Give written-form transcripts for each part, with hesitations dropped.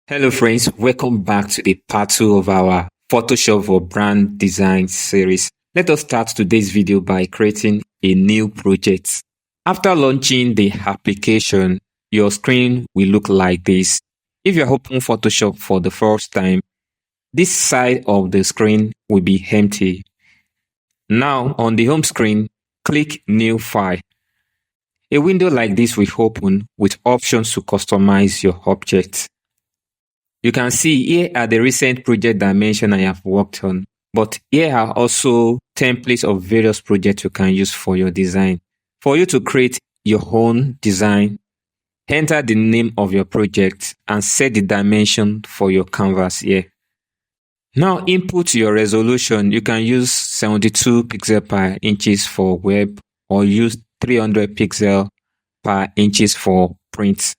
Hello friends, welcome back to the part 2 of our Photoshop for brand design series. Let us start today's video by creating a new project. After launching the application, your screen will look like this. If you're opening Photoshop for the first time, this side of the screen will be empty. Now on the home screen, click New File. A window like this will open with options to customize your object. You can see here are the recent project dimensions I have worked on, but here are also templates of various projects you can use for your design. For you to create your own design, enter the name of your project and set the dimension for your canvas here. Now input your resolution. You can use 72 pixels per inches for web or use 300 pixels per inches for print.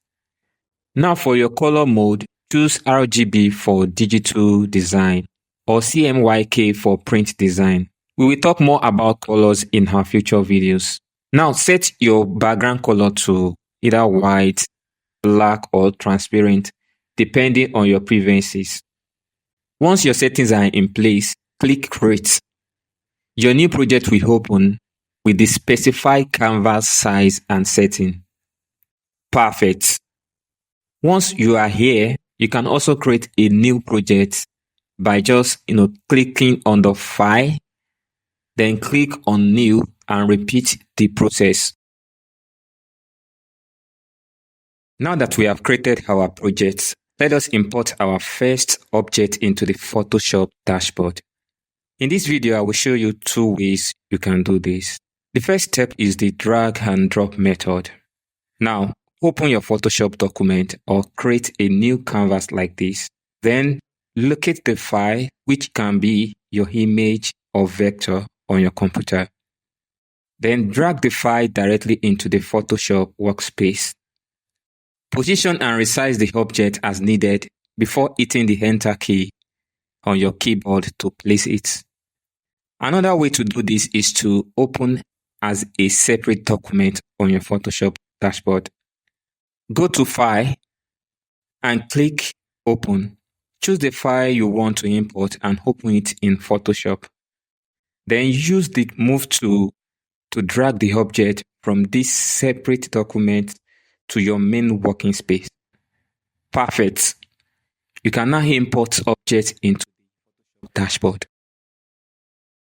Now for your color mode, choose RGB for digital design or CMYK for print design. We will talk more about colors in our future videos. Now set your background color to either white, black or transparent depending on your preferences. Once your settings are in place, click Create. Your new project will open with the specified canvas size and setting. Perfect. Once you are here, you can also create a new project by just clicking on the file, then click on new and repeat the process. Now that we have created our project, let us import our first object into the Photoshop dashboard. In this video, I will show you two ways you can do this. The first step is the drag and drop method. Now, open your Photoshop document or create a new canvas like this. Then locate the file, which can be your image or vector on your computer. Then drag the file directly into the Photoshop workspace. Position and resize the object as needed before hitting the Enter key on your keyboard to place it. Another way to do this is to open as a separate document on your Photoshop dashboard. Go to File and click Open. Choose the file you want to import and open it in Photoshop. Then use the Move tool to drag the object from this separate document to your main working space. Perfect. You can now import objects into the dashboard.